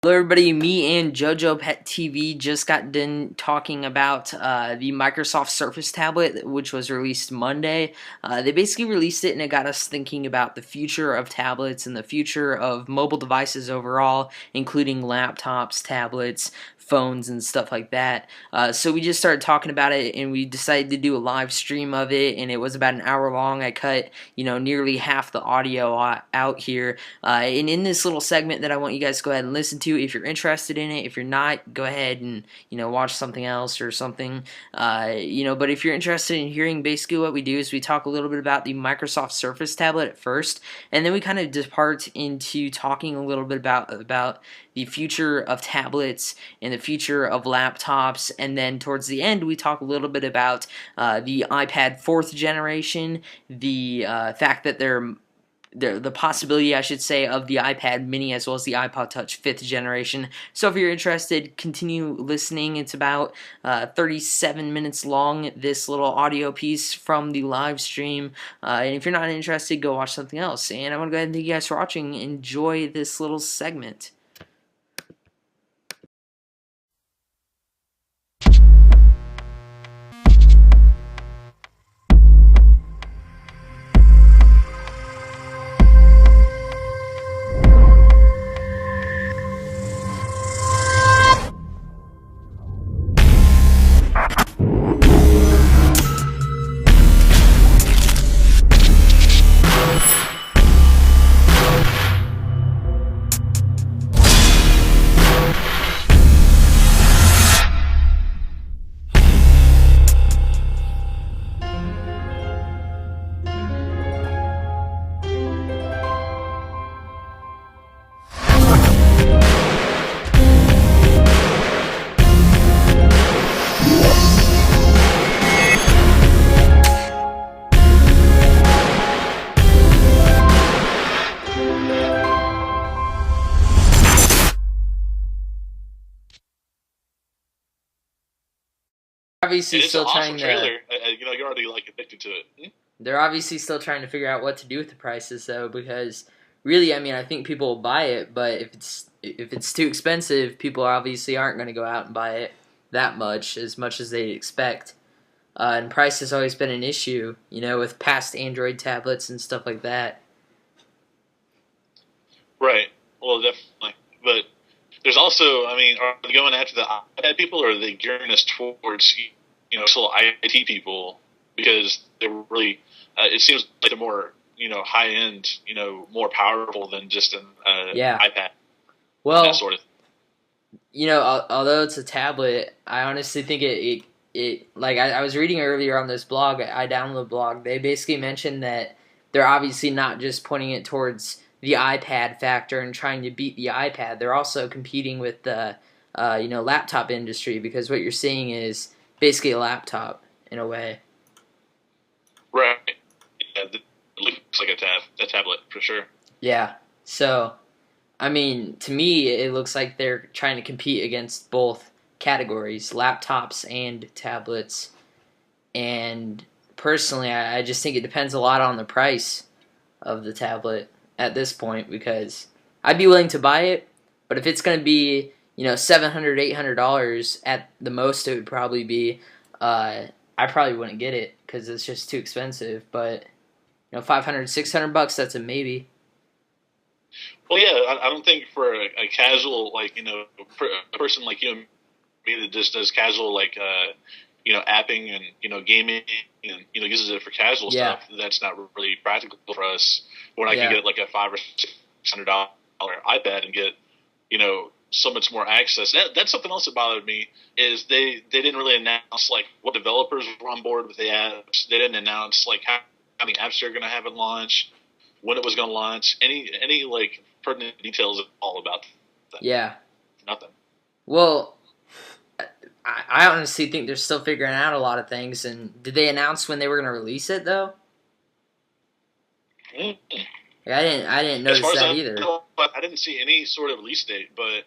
Hello everybody, me and Jojopetv just got done talking about the Microsoft Surface tablet, which was released Monday. They basically released it and it got us thinking about the future of tablets and the future of mobile devices overall, including laptops, tablets, phones, and stuff like that. So we just started talking about it and we decided to do a live stream of it, and it was about an hour long. I cut, nearly half the audio out here. And in this little segment that I want you guys to go ahead and listen to, if you're interested in it, if you're not, go ahead and watch something else or something. But if you're interested in hearing, basically what we do is we talk a little bit about the Microsoft Surface tablet at first, and then we kind of depart into talking a little bit about the future of tablets and the future of laptops, and then towards the end we talk a little bit about the iPad 4th generation, the fact that the possibility, I should say, of the iPad mini as well as the iPod Touch 5th generation. So if you're interested, continue listening. It's about 37 minutes long, this little audio piece from the live stream. And if you're not interested, go watch something else. And I want to go ahead and thank you guys for watching. Enjoy this little segment. Obviously And it's an still trying awesome to trailer. You're already addicted to it. They're obviously still trying to figure out what to do with the prices, though, because really, I mean, I think people will buy it, but if it's too expensive, people obviously aren't going to go out and buy it that much as they expect. And price has always been an issue, with past Android tablets and stuff like that. Right. Well, definitely. But there's also, are they going after the iPad people, or are they gearing us towards, still IT people? Because they're really, it seems like they're more, high end, more powerful than just an iPad. Well, that sort of. Although it's a tablet, I honestly think I was reading earlier on this blog, I downloaded the blog, they basically mentioned that they're obviously not just pointing it towards the iPad factor and trying to beat the iPad. They're also competing with the laptop industry, because what you're seeing is basically a laptop in a way. Right. Yeah, it looks like a tablet for sure. Yeah. So, I mean, to me, it looks like they're trying to compete against both categories, laptops and tablets. And personally, I just think it depends a lot on the price of the tablet at this point, because I'd be willing to buy it, but if it's going to be, $700, $800 at the most, it would probably be, I probably wouldn't get it because it's just too expensive. But, $500, $600, that's a maybe. Well, yeah, I don't think for a casual, for a person like you and me that just does casual, apping and, gaming and, uses it for casual stuff, that's not really practical for us. When I can get like a $500 or $600 iPad and get, so much more access. That's something else that bothered me, is they didn't really announce what developers were on board with the apps. They didn't announce how many apps they're going to have at launch, when it was going to launch, any pertinent details at all about that. Yeah. Nothing. Well, I honestly think they're still figuring out a lot of things. And did they announce when they were going to release it, though? Mm-hmm. I didn't notice that either. I didn't see any sort of release date, but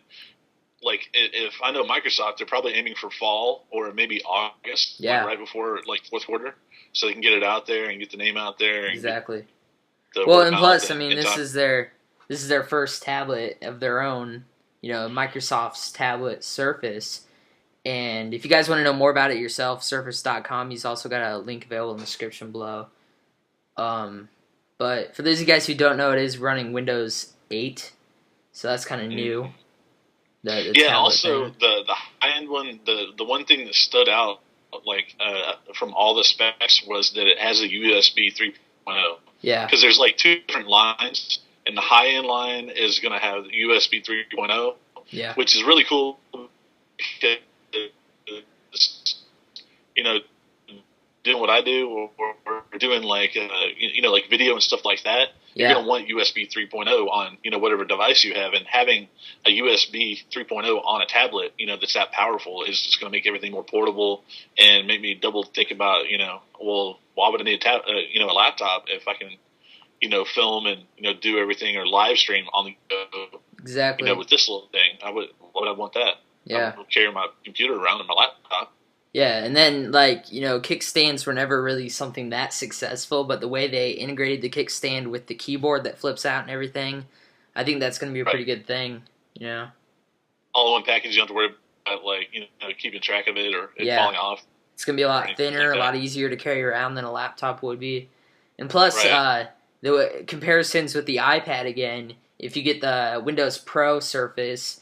if I know Microsoft, they're probably aiming for fall or maybe August, right before fourth quarter, so they can get it out there and get the name out there. And exactly. Well, and plus, I mean, this is their first tablet of their own, Microsoft's tablet Surface. And if you guys want to know more about it yourself, Surface.com. He's also got a link available in the description below. But for those of you guys who don't know, it is running Windows 8, so that's kind of new. The yeah. tablet Also, thing. the high end one, the one thing that stood out from all the specs was that it has a USB 3.0. Yeah. Because there's like two different lines, and the high end line is going to have USB 3.0. Yeah. Which is really cool. Because, doing what I do, or doing like like video and stuff like that, you're going to want USB 3.0 on whatever device you have, and having a USB 3.0 on a tablet that's that powerful is just going to make everything more portable and make me double think about well, why would I need a laptop if I can film and do everything or live stream on the go. Exactly. With this little thing, why would I want that? Yeah. I would carry my computer around in my laptop. Yeah, and then kickstands were never really something that successful, but the way they integrated the kickstand with the keyboard that flips out and everything, I think that's going to be a pretty good thing. All in one package. You don't have to worry about keeping track of it or it falling off. It's going to be a lot thinner, a lot easier to carry around than a laptop would be. And plus, the comparisons with the iPad again, if you get the Windows Pro Surface,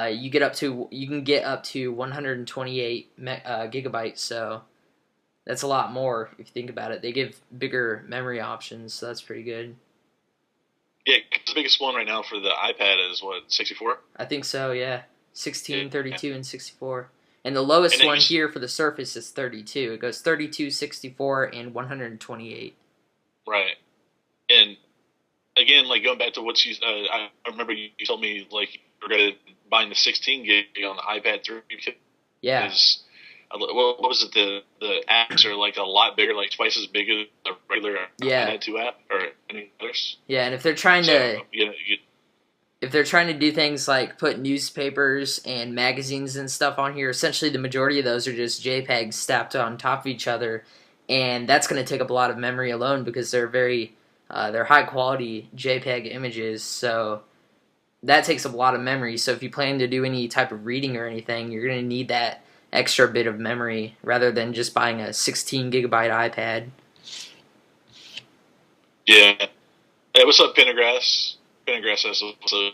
you can get up to 128 gigabytes, so that's a lot more if you think about it. They give bigger memory options, so that's pretty good. Yeah, the biggest one right now for the iPad is what, 64? I think so, yeah. 16, 32, and 64. And the lowest one here for the Surface is 32. It goes 32, 64, and 128. Right. And again, going back to what I remember you told me you regretted buying the 16 gig on the iPad 3. Yeah. What was it? The apps are a lot bigger, twice as big as a regular iPad 2 app or any others. Yeah, and if they're trying to do things like put newspapers and magazines and stuff on here, essentially the majority of those are just JPEGs stacked on top of each other, and that's going to take up a lot of memory alone because they're they're high quality JPEG images, so that takes up a lot of memory. So if you plan to do any type of reading or anything, you're going to need that extra bit of memory rather than just buying a 16 gigabyte iPad. Yeah. Hey, what's up, Pendergrass? Pendergrass says what's up.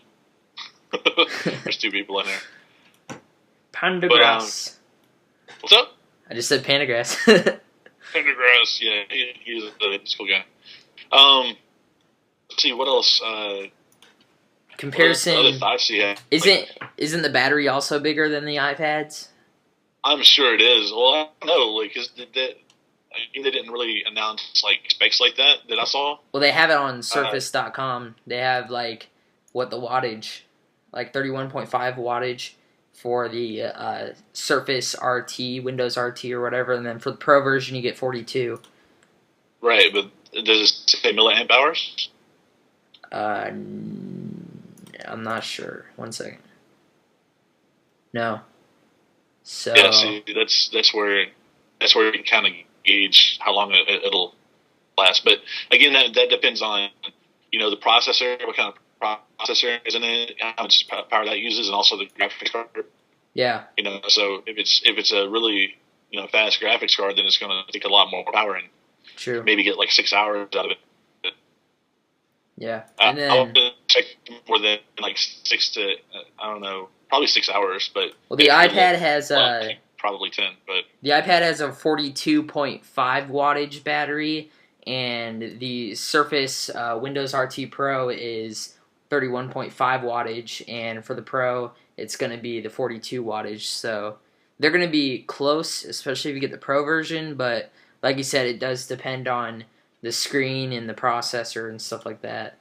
There's two people in there. Pendergrass. What's up? I just said Pendergrass. Pendergrass, yeah, he's a cool guy. Let's see, what else? Comparison. What other thoughts do you have? Isn't the battery also bigger than the iPads? I'm sure it is. Well, I don't know, because they didn't really announce specs like that I saw. Well, they have it on Surface.com. They have what the wattage, 31.5 wattage for the Surface RT, Windows RT or whatever, and then for the Pro version you get 42. Right, but does it say milliamp hours? I'm not sure. 1 second. No. So yeah, see, that's where you can kind of gauge how long it'll last. But again, that depends on the processor, what kind of processor is in it, how much power that uses, and also the graphics card. Yeah. So if it's a really fast graphics card, then it's going to take a lot more power and maybe get 6 hours out of it. Yeah, and then I would expect more than 6 to I don't know, probably 6 hours. But the iPad has probably 10. But the iPad has a 42.5 wattage battery, and the Surface Windows RT Pro is 31.5 wattage, and for the Pro, it's going to be the 42 wattage. So they're going to be close, especially if you get the Pro version. But like you said, it does depend on the screen and the processor and stuff like that.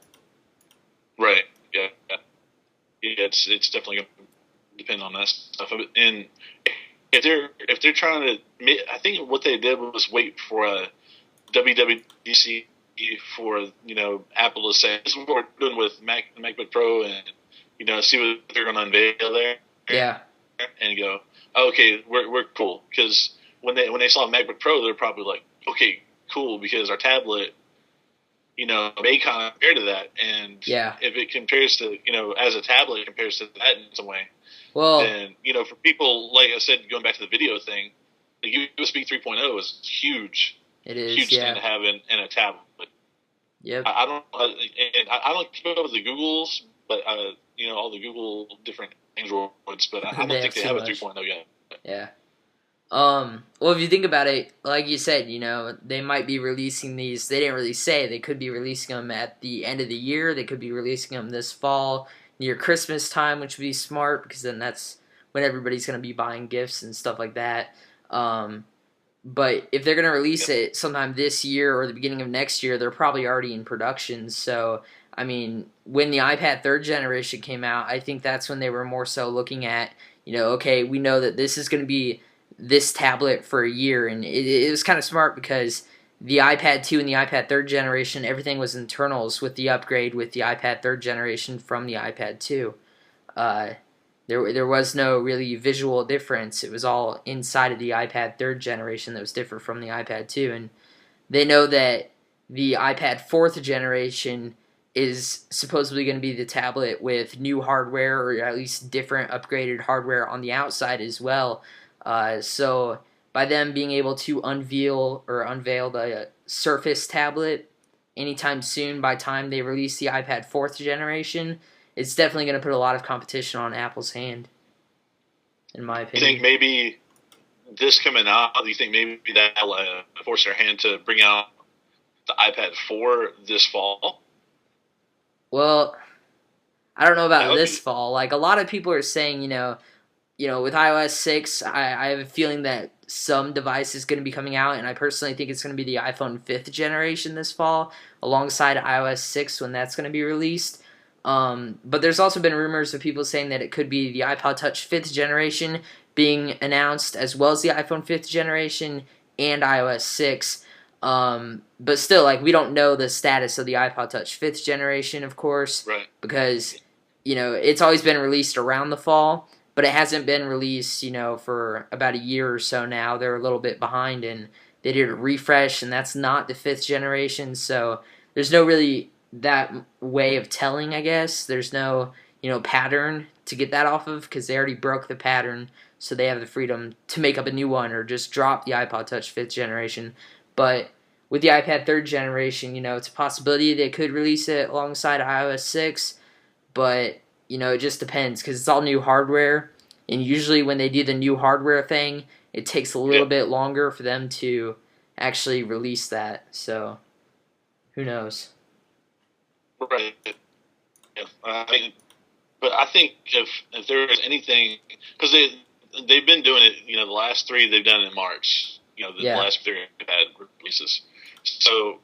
Right. Yeah. It's definitely going to depend on that stuff. And if they're trying to, I think what they did was wait for a WWDC for Apple to say this is what we're doing with MacBook Pro, and see what they're going to unveil there. Yeah. And go, okay, we're cool, because when they saw MacBook Pro, they're probably like, okay, cool, because our tablet may kind of compare to that. And Yeah. if it compares to, as a tablet, it compares to that in some way, Well, then, for people, like I said, going back to the video thing, the USB 3.0 is huge, it is. huge thing Yeah. to have in a tablet. Yep. I don't keep up with the Googles, but, all the Google different Androids, but I don't They think have they too have a much. 3.0 yet. Yeah. Well, if you think about it, like you said, they might be releasing these. They didn't really say. They could be releasing them at the end of the year. They could be releasing them this fall, near Christmas time, which would be smart because then that's when everybody's going to be buying gifts and stuff like that. Um, but if they're going to release Yep. it sometime this year or the beginning of next year, they're probably already in production. So, I mean, when the iPad third generation came out, I think that's when they were more so looking at, okay, we know that this is going to be this tablet for a year, and it was kind of smart because the iPad 2 and the iPad third generation, everything was internals with the upgrade with the iPad third generation from the iPad 2. Uh, there was no really visual difference. It was all inside of the iPad third generation that was different from the iPad 2, and they know that the iPad fourth generation is supposedly going to be the tablet with new hardware, or at least different upgraded hardware on the outside as well. So by them being able to unveil the Surface tablet anytime soon, by time they release the iPad fourth generation, it's definitely going to put a lot of competition on Apple's hand, in my You think opinion. maybe this coming out, do you think maybe that'll force their hand to bring out the iPad 4 this fall? Well, I don't know That about would this be fall. Like a lot of people are saying, with iOS 6, I have a feeling that some device is going to be coming out, and I personally think it's going to be the iPhone 5th generation this fall, alongside iOS 6 when that's going to be released. But there's also been rumors of people saying that it could be the iPod Touch 5th generation being announced, as well as the iPhone 5th generation and iOS 6. But still, like, we don't know the status of the iPod Touch 5th generation, of course, right. because, it's always been released around the fall, but it hasn't been released, for about a year or so now. They're a little bit behind, and they did a refresh, and that's not the 5th generation, so there's no really that way of telling, I guess. There's no, pattern to get that off of, because they already broke the pattern, so they have the freedom to make up a new one or just drop the iPod Touch 5th generation. But with the iPad 3rd generation, it's a possibility they could release it alongside iOS 6, but it just depends because it's all new hardware, and usually when they do the new hardware thing, it takes a Yeah. little bit longer for them to actually release that. So who knows? Right. Yeah. But I think if there is anything, because they've been doing it, the last three they've done in March. The Yeah, last three iPad releases. So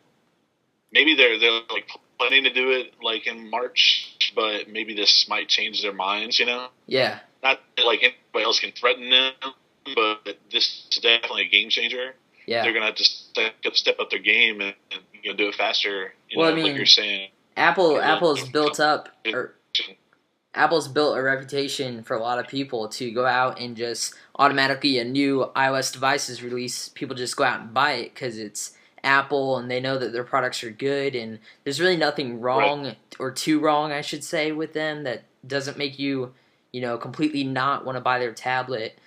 maybe they're like planning to do it like in March, but maybe this might change their minds. yeah, Not that, like anybody else can threaten them, but this is definitely a game changer. yeah. They're gonna have to step up their game and do it faster. Well, I Like you're mean, saying, Apple get a little Apple's built up, or competition. Apple's built a reputation for a lot of people to go out and just automatically a new iOS device is released. People just go out and buy it because it's Apple and they know that their products are good, and there's really nothing Right. wrong or too wrong, I should say, with them that doesn't make you, completely not want to buy their tablet.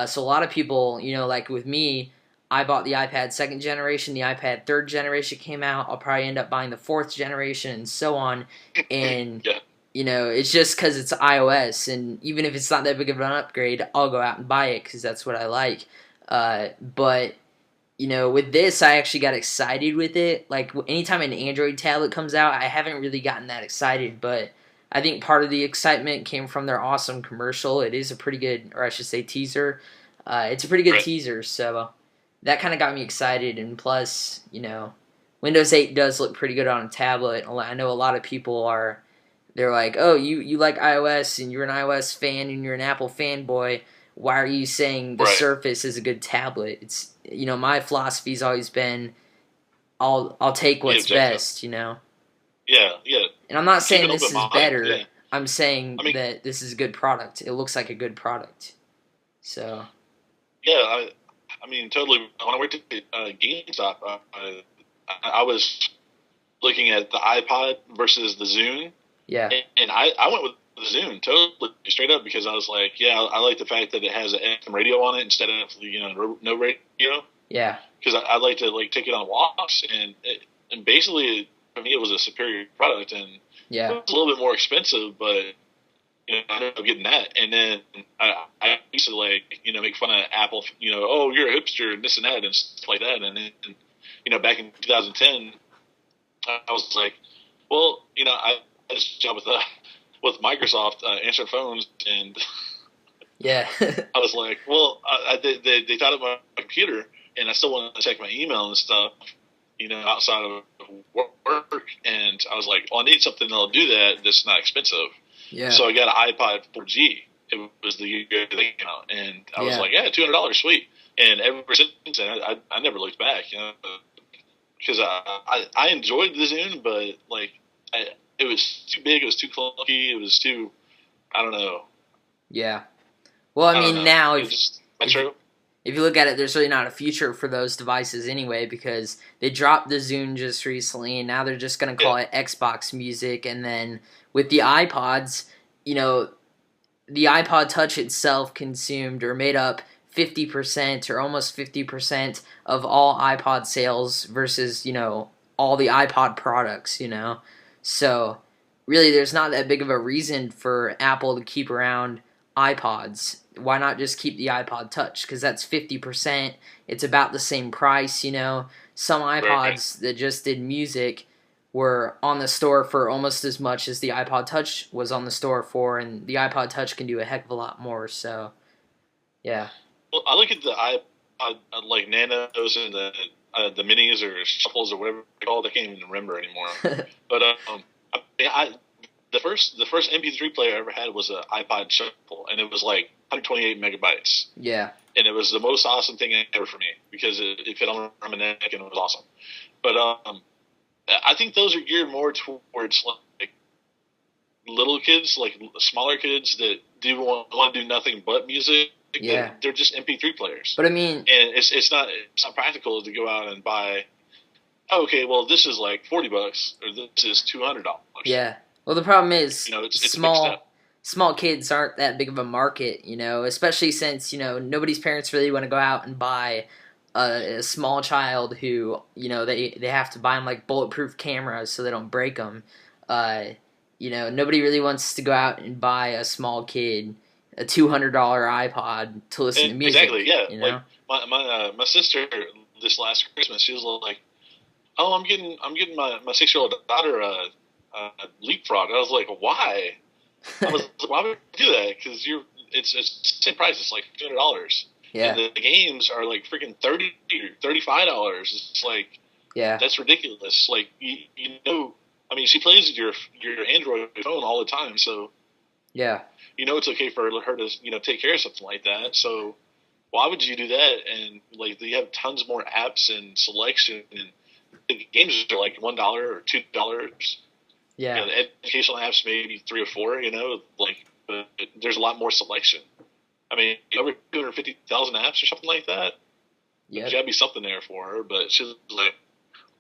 So a lot of people, like with me, I bought the iPad second generation, the iPad third generation came out. I'll probably end up buying the fourth generation and so on. And Yeah. it's just because it's iOS, and even if it's not that big of an upgrade, I'll go out and buy it because that's what I like. But with this, I actually got excited with it. Like anytime an Android tablet comes out, I haven't really gotten that excited, but I think part of the excitement came from their awesome commercial. It is a pretty good, or I should say, teaser. It's a pretty good Right. teaser, so that kind of got me excited. And plus, Windows 8 does look pretty good on a tablet. I know a lot of people are. They're like, oh, you like iOS and you're an iOS fan and you're an Apple fanboy. Why are you saying the Right. Surface is a good tablet? It's my philosophy's always been I'll take Yeah. what's Exactly. best. Yeah. Yeah. And I'm not Keep saying an this open is mind. better. Yeah. I'm saying I mean, that this is a good product. It looks like a good product. So yeah. I mean, totally. When I worked at GameStop, I was looking at the iPod versus the Zune, Yeah. and I went with the Zune totally straight up because I was like, yeah, I like the fact that it has an FM radio on it instead of no radio. Yeah. Because I like to like take it on walks, and basically for me it was a superior product, and Yeah. it was a little bit more expensive, but I ended up getting that. And then I used to like make fun of Apple, oh, you're a hipster and this and that and stuff like that. And then back in 2010, I was like, well, I had this job with Microsoft answering phones, and Yeah. I was like, well, they thought of my computer, and I still wanted to check my email and stuff, outside of work. And I was like, well, I need something that'll do that that's not expensive. Yeah. So I got an iPod 4G. It was the year they came out, and I was like, yeah, $200, sweet. And ever since then, I never looked back, because I enjoyed the Zune, but like it was too big, it was too clunky, it was too, I don't know. Yeah. Well, I mean, now if you look at it, there's really not a future for those devices anyway, because they dropped the Zune just recently, and now they're just going to call it Xbox Music. And then with the iPods, the iPod Touch itself consumed or made up 50% or almost 50% of all iPod sales versus, all the iPod products, So really there's not that big of a reason for Apple to keep around iPods. Why not just keep the iPod Touch? Because that's 50%. It's about the same price, Some iPods that just did music were on the store for almost as much as the iPod Touch was on the store for, and the iPod Touch can do a heck of a lot more, so, yeah. Well, I look at the iPod, like Nanos and the Minis or Shuffles or whatever they're called. I can't even remember anymore. But the first MP3 player I ever had was an iPod Shuffle, and it was like 128 megabytes. Yeah. And it was the most awesome thing ever for me because it fit on my neck and it was awesome. But I think those are geared more towards like little kids, like smaller kids that want to do nothing but music. Yeah. They're just MP3 players. But I mean, and it's not practical to go out and buy. Oh, okay, well this is like $40 or this is $200. Yeah. Well, the problem is it's small kids aren't that big of a market, especially since nobody's parents really want to go out and buy a small child who they have to buy them like bulletproof cameras so they don't break them. Nobody really wants to go out and buy a small kid a $200 iPod to listen to music. Exactly, yeah. Like my sister this last Christmas, she was like, "Oh, I'm getting my 6-year-old daughter a Leapfrog." I was like, "Why?" I was like, "Why would you do that?" Because it's the same price. It's like $200. Yeah. And the games are like freaking $30 or $35. It's like, yeah, that's ridiculous. Like I mean, she plays your Android phone all the time, so yeah, it's okay for her to take care of something like that. So why would you do that? And like they have tons more apps and selection, and the games are like $1 or $2. Yeah, the educational apps maybe $3 or $4. But there's a lot more selection. I mean, over 250,000 apps or something like that. Yeah, There's gotta be something there for her. But she was like,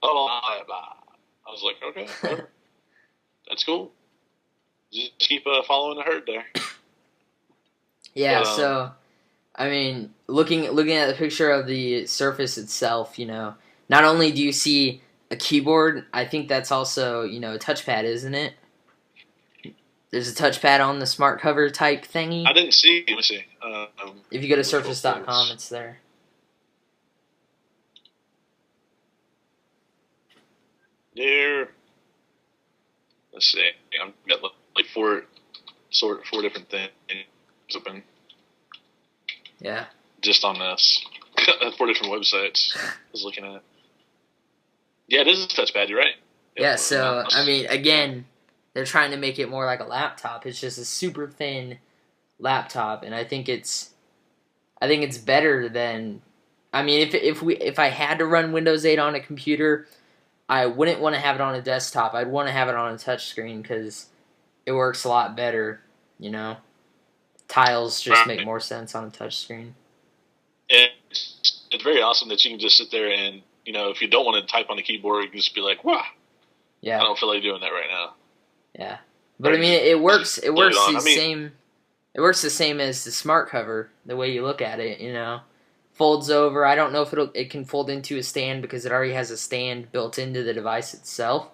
"Oh, I was like, okay, whatever. That's cool. Just keep following the herd there." Yeah. So, I mean, looking at the picture of the Surface itself, not only do you see a keyboard, I think that's also a touchpad, isn't it? There's a touchpad on the smart cover type thingy. I didn't see. Let me see. If you go to Surface.com, it's there. There. Let's see. I've got like four different things open. Yeah. Just on this, 4 different websites. I was looking at. Yeah, it is a touchpad. You're right. Yeah. So I mean, again, they're trying to make it more like a laptop. It's just a super thin laptop, and I think it's better than. I mean, if I had to run Windows 8 on a computer, I wouldn't want to have it on a desktop. I'd want to have it on a touchscreen because it works a lot better. Tiles just make more sense on a touchscreen. It's very awesome that you can just sit there and if you don't want to type on the keyboard, you can just be like, "Wow." I Yeah. don't feel like doing that right now. Yeah. But I mean, it works. It Put it works on. the I mean, same. It works the same as the smart cover. The way you look at it, folds over. I don't know if it can fold into a stand because it already has a stand built into the device itself.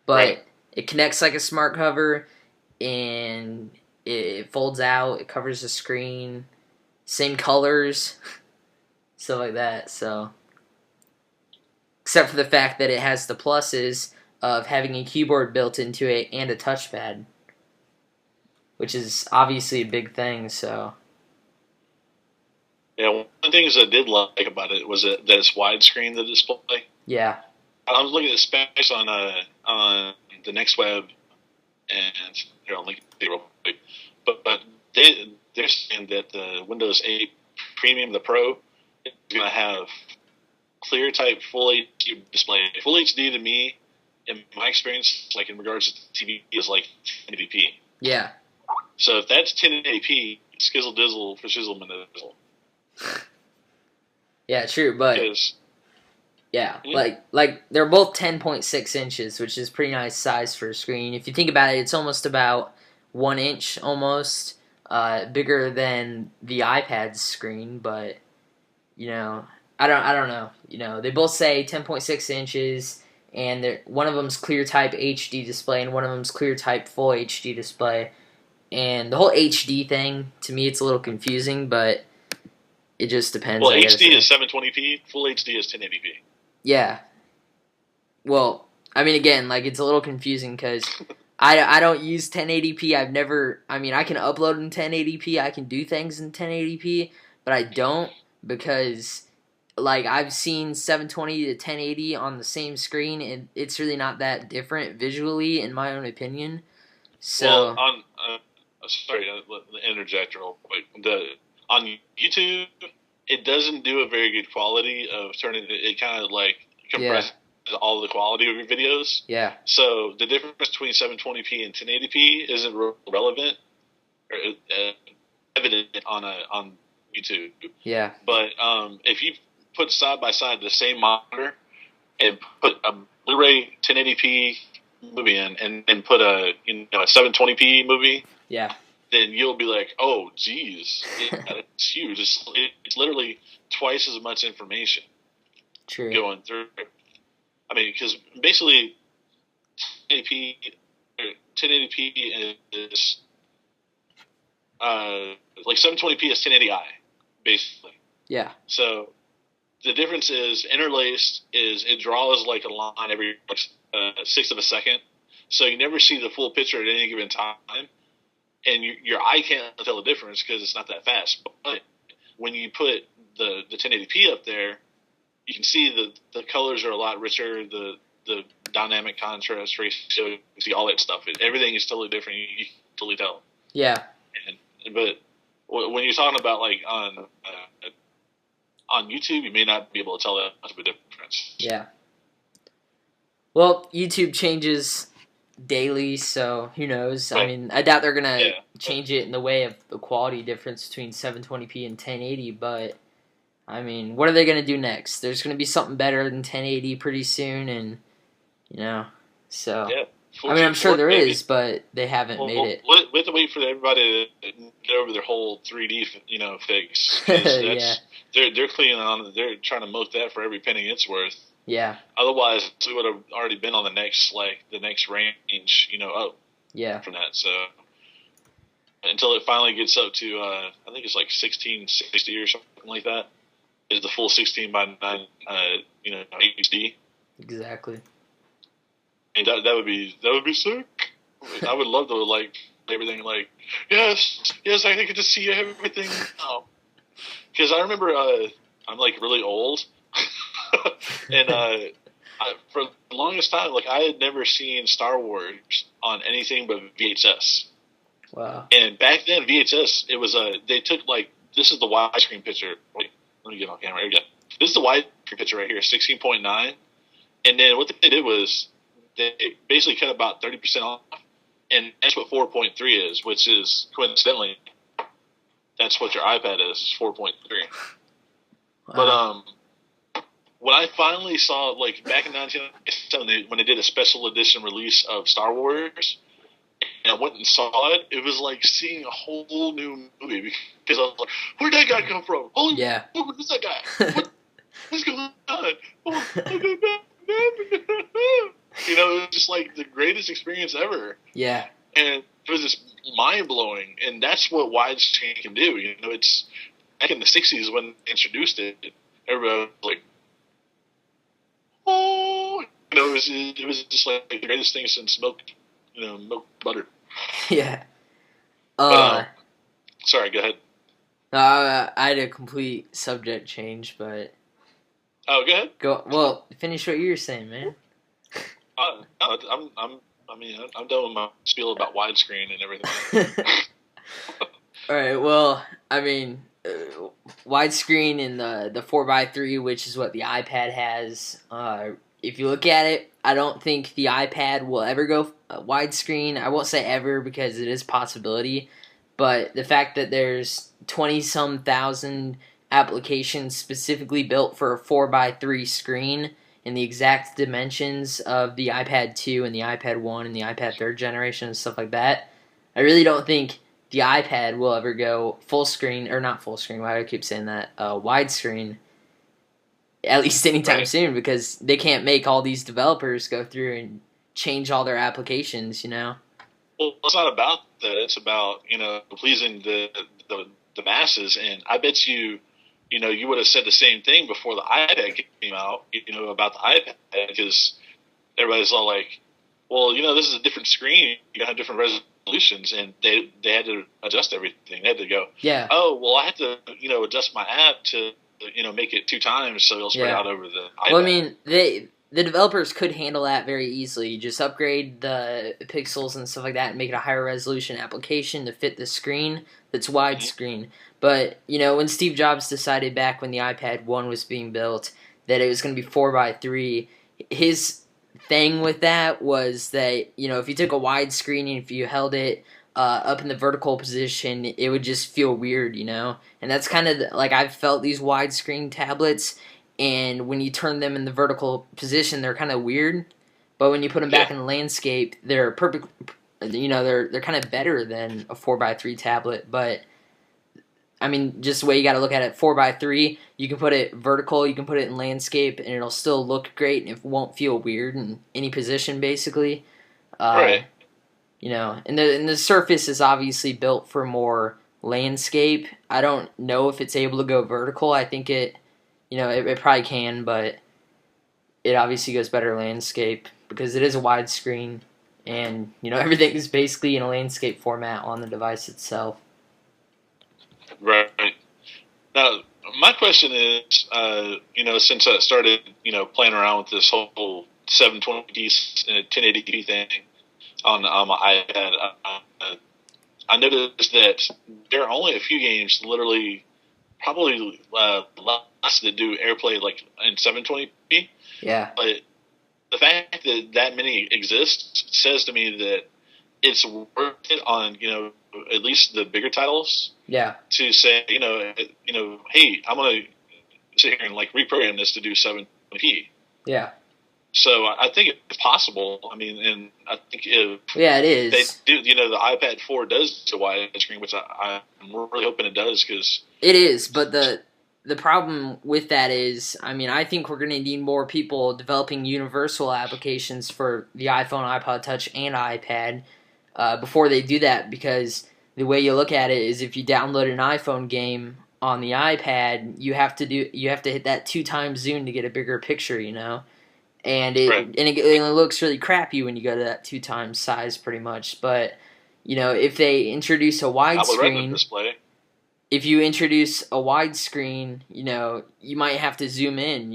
right. But it connects like a smart cover, and it folds out. It covers the screen. Same colors, stuff like that. So, except for the fact that it has the pluses of having a keyboard built into it and a touchpad, which is obviously a big thing. So, Yeah, one of the things I did like about it was that it's widescreen, the display. yeah, I was looking at the specs on the Next Web, and here I'll link it real quick. But they're saying that the Windows 8 Premium, the Pro, is going to have clear type full HD display. Full HD to me, in my experience, like in regards to TV, is like 1080p. yeah, So if that's 1080p, skizzle dizzle for shizzle manizzle. yeah, true. But Because yeah, like they're both 10.6 inches, which is pretty nice size for a screen. If you think about it, it's almost about 1 inch, almost bigger than the iPad's screen. But I don't know. They both say 10.6 inches, and one of them's clear type HD display, and one of them's clear type full HD display. And the whole HD thing, to me, it's a little confusing, but it just depends. well, I gotta HD say. is 720p, full HD is 1080p. Yeah. Well, I mean, again, like it's a little confusing because I don't use 1080p. I've never. I mean, I can upload in 1080p. I can do things in 1080p, but I don't because like I've seen 720 to 1080 on the same screen, and it's really not that different visually, in my own opinion. Well, So sorry, let me interject real quick. On YouTube, it doesn't do a very good quality of turning it. It kind of like yeah, compresses all the quality of your videos. yeah, So the difference between 720p and 1080p isn't relevant or evident on YouTube. yeah, But if you put side by side the same monitor and put a Blu-ray 1080p movie in, and put a 720p movie, yeah, then you'll be like, oh, geez, it's huge. It's literally twice as much information true. going through. I mean, because basically 1080p, 1080p is like 720p is 1080i, basically. Yeah, So the difference is interlaced is it draws like a line every sixth of a second, so you never see the full picture at any given time, and your eye can't tell the difference because it's not that fast. But when you put the 1080p up there, you can see the colors are a lot richer. The dynamic contrast ratio, you can see all that stuff. Everything is totally different. You can totally tell. yeah, But when you're talking about like on YouTube, you may not be able to tell that much of a difference. yeah. Well, YouTube changes daily, so who knows? I Right. mean, I doubt they're gonna Yeah. change it in the way of the quality difference between 720p and 1080. But I mean, what are they gonna do next? There's gonna be something better than 1080 pretty soon, and so Yeah. I mean, I'm sure there Maybe. is, but they haven't made it. We have to wait for everybody to get over their whole 3D, fix. 'Cause Yeah, they're cleaning on. They're trying to milk that for every penny it's worth. yeah, Otherwise, we would have already been on the next range, up yeah, from that. So until it finally gets up to, I think it's like 1660 or something like that, is the full 16 by 9, HD. exactly. I mean, that would be sick. I would love to like everything like yes, I get to see everything now. Because I remember I'm like really old, and for the longest time, like I had never seen Star Wars on anything but VHS. Wow. And back then, VHS it was they took like this is the widescreen picture. Wait, let me get on camera. Here we go. This is the widescreen picture right here, 16.9. And then what they did was they basically cut about 30% off, and that's what 4.3 is, which is coincidentally that's what your iPad is 4.3. Wow. But when I finally saw, like, back in 1997, when they did a special edition release of Star Wars, and I went and saw it, it was like seeing a whole new movie because I was like, where'd that guy come from? Holy Yeah. who's that guy? What's going on? Oh, you know, it was just like the greatest experience ever. Yeah. And it was just mind-blowing. And that's what widescreen can do. You know, it's back in the 60s when they introduced it, everybody was like, oh, you know, it was just like the greatest thing since milk butter. Yeah. But, sorry, go ahead. I had a complete subject change, but Oh, go ahead. Well, finish what you were saying, man. No, I'm done with my spiel about widescreen and everything. All right. Well, I mean, widescreen in the 4:3, which is what the iPad has. If you look at it, I don't think the iPad will ever go widescreen. I won't say ever because it is a possibility, but the fact that there's 20-some thousand applications specifically built for a 4:3 screen in the exact dimensions of the iPad 2 and the iPad 1 and the iPad 3rd generation and stuff like that, I really don't think the iPad will ever go full screen, or not full screen, why do I keep saying that, widescreen, at least anytime soon, because they can't make all these developers go through and change all their applications, you know? Well, it's not about that. It's about, pleasing the masses. And I bet you would have said the same thing before the iPad came out, about the iPad, because everybody's all like, well, this is a different screen. You have different resolutions, and they had to adjust everything. They had to go, yeah. Oh, well, I have to, adjust my app to, make it 2 times so it'll spread out over the iPad. Well, I mean, the developers could handle that very easily. Just upgrade the pixels and stuff like that and make it a higher resolution application to fit the screen that's widescreen. Mm-hmm. But, when Steve Jobs decided back when the iPad 1 was being built that it was going to be 4:3, his thing with that was that, if you took a widescreen and if you held it up in the vertical position, it would just feel weird, And that's kind of like I've felt these widescreen tablets, and when you turn them in the vertical position, they're kind of weird. But when you put them back in the landscape, they're perfect. They're kind of better than a 4:3 tablet. But I mean, just the way you got to look at it, 4:3, you can put it vertical, you can put it in landscape, and it'll still look great, and it won't feel weird in any position, basically. Right. And the Surface is obviously built for more landscape. I don't know if it's able to go vertical. I think it probably can, but it obviously goes better landscape because it is a widescreen, and everything is basically in a landscape format on the device itself. Right. Now, my question is, since I started, playing around with this whole 720p and 1080p thing on my iPad, I noticed that there are only a few games, literally, probably less that do AirPlay like in 720p. Yeah. But the fact that many exist says to me that it's worth it on at least the bigger titles. Yeah. To say hey, I'm gonna sit here and like reprogram this to do 720p. Yeah. So I think it's possible. I mean, and I think if it is. They do, the iPad 4 does to widescreen, which I'm really hoping it does, because it is. But the problem with that is, I mean, I think we're going to need more people developing universal applications for the iPhone, iPod Touch, and iPad before they do that, because the way you look at it is if you download an iPhone game on the iPad, you have to hit that 2x zoom to get a bigger picture, And it looks really crappy when you go to that 2x size, pretty much. But if they introduce a widescreen, if you introduce a widescreen, you might have to zoom in,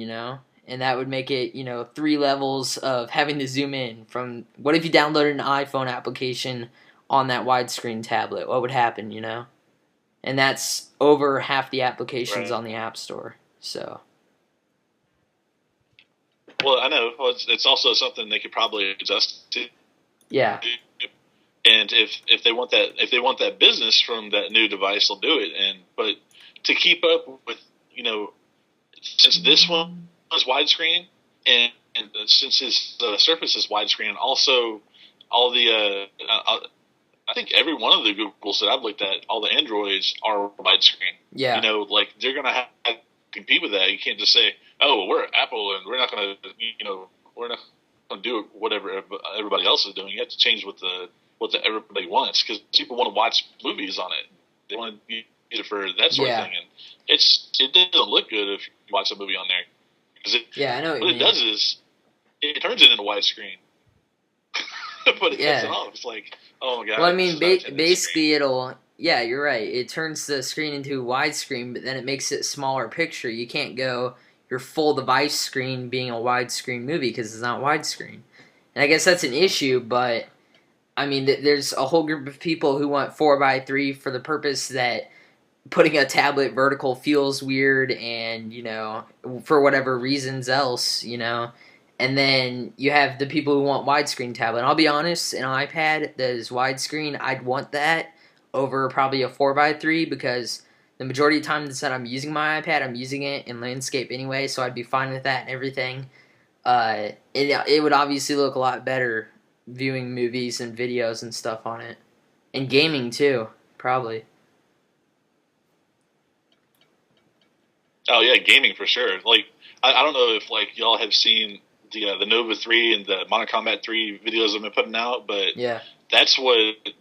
and that would make it 3 levels of having to zoom in. From what if you downloaded an iPhone application on that widescreen tablet? What would happen, And that's over half the applications on the App Store. So. Well, I know. Well, it's also something they could probably adjust to. Yeah. And if they want that business from that new device, they'll do it. But to keep up with, since this one is widescreen, and since his Surface is widescreen, also all the I think every one of the Googles that I've looked at, all the Androids are widescreen. Yeah. You know, like they're gonna have to compete with that. You can't just say, "Oh, we're Apple, and we're not gonna, we're not gonna do whatever everybody else is doing." You have to change what everybody wants, because people want to watch movies on it. They want to use it for that sort of thing, and it doesn't look good if you watch a movie on there, because I know what it does is it turns it into widescreen, but it cuts it off. It's like, oh my god. Well, I mean, basically it'll. Yeah, you're right. It turns the screen into widescreen, but then it makes it smaller picture. You can't go your full device screen being a widescreen movie because it's not widescreen. And I guess that's an issue, but I mean, there's a whole group of people who want 4:3 for the purpose that putting a tablet vertical feels weird, and for whatever reasons else, And then you have the people who want widescreen tablet. And I'll be honest, an iPad that is widescreen, I'd want that over probably a 4:3, because the majority of the time that I'm using my iPad, I'm using it in landscape anyway, so I'd be fine with that and everything. It would obviously look a lot better viewing movies and videos and stuff on it. And gaming too, probably. Oh yeah, gaming for sure. Like I don't know if y'all have seen the Nova 3 and the Modern Combat 3 videos I've been putting out, but that's what it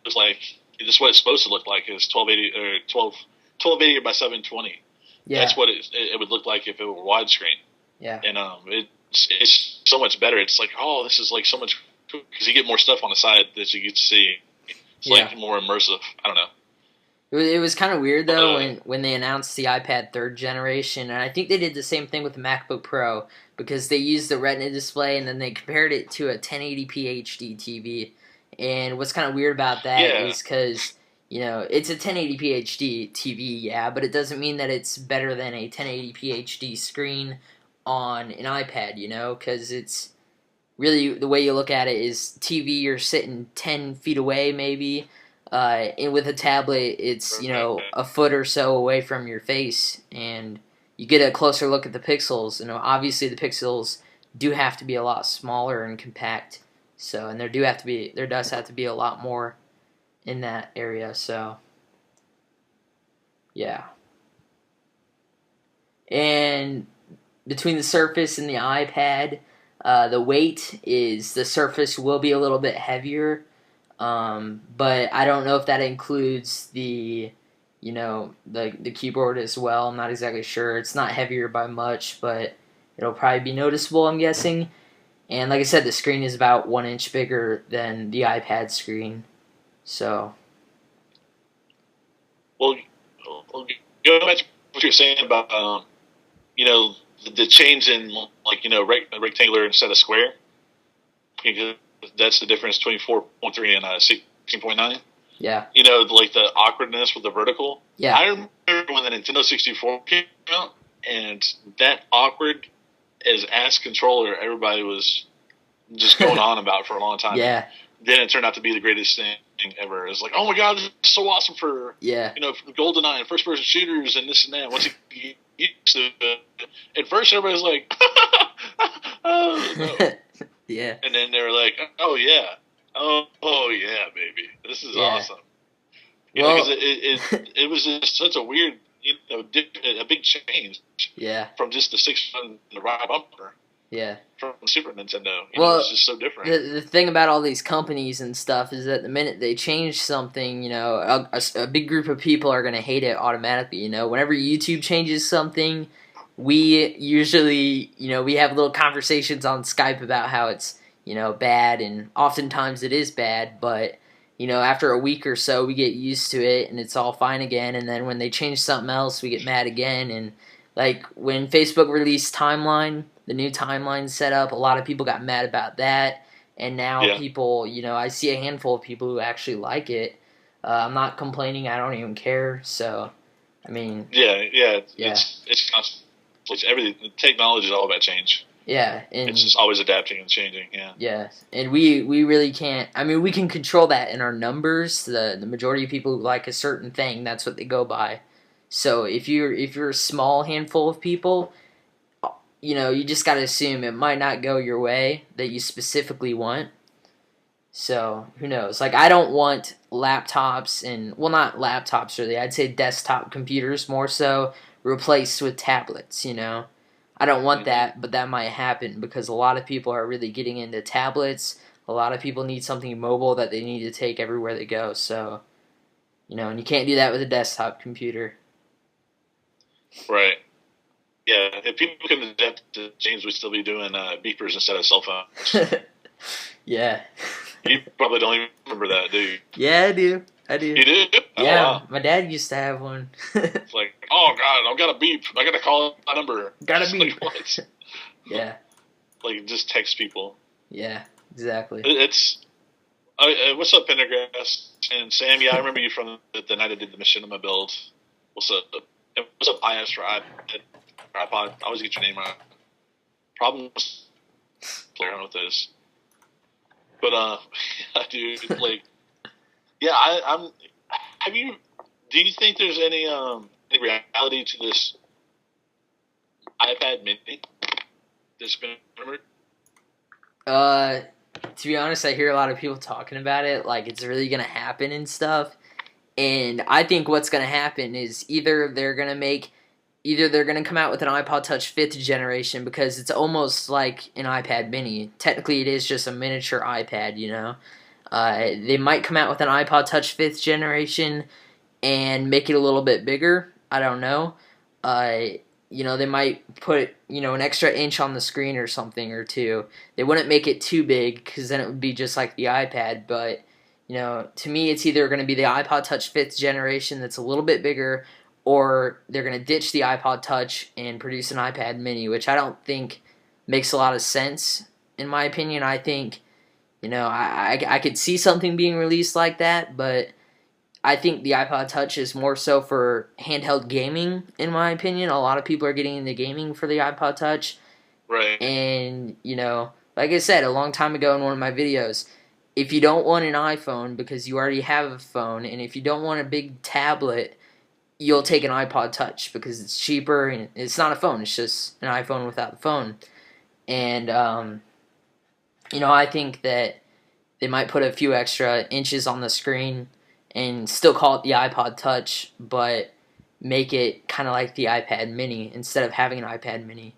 looks like. That's what it's supposed to look like. Is 1280 or 1280 by 720. Yeah, that's what it would look like if it were widescreen. Yeah, and it's so much better. It's like, oh, this is like so much, because you get more stuff on the side that you get to see. It's like more immersive. I don't know. It was kind of weird, though, when they announced the iPad 3rd generation, and I think they did the same thing with the MacBook Pro, because they used the Retina display, and then they compared it to a 1080p HD TV. And what's kind of weird about that is because, it's a 1080p HD TV, but it doesn't mean that it's better than a 1080p HD screen on an iPad, because it's really, the way you look at it is TV, you're sitting 10 feet away, maybe. And with a tablet, it's, a foot or so away from your face, and you get a closer look at the pixels. Obviously the pixels do have to be a lot smaller and compact, and there does have to be a lot more in that area, so, yeah. And between the Surface and the iPad, the Surface will be a little bit heavier. But I don't know if that includes the keyboard as well. I'm not exactly sure. It's not heavier by much, but it'll probably be noticeable, I'm guessing. And like I said, the screen is about 1 inch bigger than the iPad screen. So. Well, going back to what you're saying about, the change in, rectangular instead of square. That's the difference between 4.3 and 16.9. Yeah. The awkwardness with the vertical. Yeah. I remember when the Nintendo 64 came out, and that awkward as ass controller, everybody was just going on about for a long time. Yeah. Then it turned out to be the greatest thing ever. It's like, oh my god, this is so awesome for for GoldenEye and first person shooters and this and that. Once you get used to it, at first everybody's like, oh no. Yeah. And then they were like, oh yeah, baby, this is awesome. Because it was just such a weird, a big change. Yeah. From just the 6 on the right bumper. Yeah. From Super Nintendo. It Well, was just so different. The thing about all these companies and stuff is that the minute they change something, a big group of people are going to hate it automatically. Whenever YouTube changes something, we usually, we have little conversations on Skype about how it's, bad, and oftentimes it is bad, but, after a week or so, we get used to it, and it's all fine again, and then when they change something else, we get mad again, and, when Facebook released Timeline, the new Timeline setup, a lot of people got mad about that, and now people, I see a handful of people who actually like it. I'm not complaining, I don't even care, so, I mean... It's everything. Technology is all about change. Yeah, and it's just always adapting and changing. Yeah, and we really can't. I mean, we can control that in our numbers. The majority of people who like a certain thing, that's what they go by. So if you're a small handful of people, you just got to assume it might not go your way that you specifically want. So who knows? Like, I don't want laptops and, well, not laptops really. I'd say desktop computers more so replaced with tablets. I don't want Hmm. that, but that might happen because a lot of people are really getting into tablets. A lot of people need something mobile that they need to take everywhere they go. So, and you can't do that with a desktop computer. Right. Yeah. If people can adapt to James, we'd still be doing beepers instead of cell phones. Yeah. You probably don't even remember that, do you? Yeah, I do. I do. You do? Oh Yeah, wow. my dad used to have one. It's like, oh god, I've got a beep. I gotta call that number. Gotta It's like beep. what? Yeah. Like just text people. Yeah, exactly. It's what's up, Pendergrass and Sam? Yeah, I remember you from the night I did the machinima build. What's up? And what's up, IS for iPad, iPod? I always get your name right. Problems. I don't know what that is. But dude, like, yeah, I'm. Have you? Do you think there's any reality to this iPad Mini that's been rumored? To be honest, I hear a lot of people talking about it, like it's really gonna happen and stuff. And I think what's gonna happen is either they're gonna come out with an iPod Touch fifth generation because it's almost like an iPad Mini. Technically, it is just a miniature iPad. They might come out with an iPod Touch fifth generation and make it a little bit bigger. I don't know. Uh, they might put, an extra inch on the screen or something or two. They wouldn't make it too big because then it would be just like the iPad. But, to me, it's either going to be the iPod Touch fifth generation that's a little bit bigger, or they're going to ditch the iPod Touch and produce an iPad Mini, which I don't think makes a lot of sense, in my opinion. I think, I could see something being released like that, but I think the iPod Touch is more so for handheld gaming, in my opinion. A lot of people are getting into gaming for the iPod Touch. Right. And, like I said a long time ago in one of my videos, if you don't want an iPhone because you already have a phone, and if you don't want a big tablet, you'll take an iPod Touch because it's cheaper and it's not a phone. It's just an iPhone without the phone. And, I think that they might put a few extra inches on the screen and still call it the iPod Touch, but make it kind of like the iPad Mini instead of having an iPad Mini.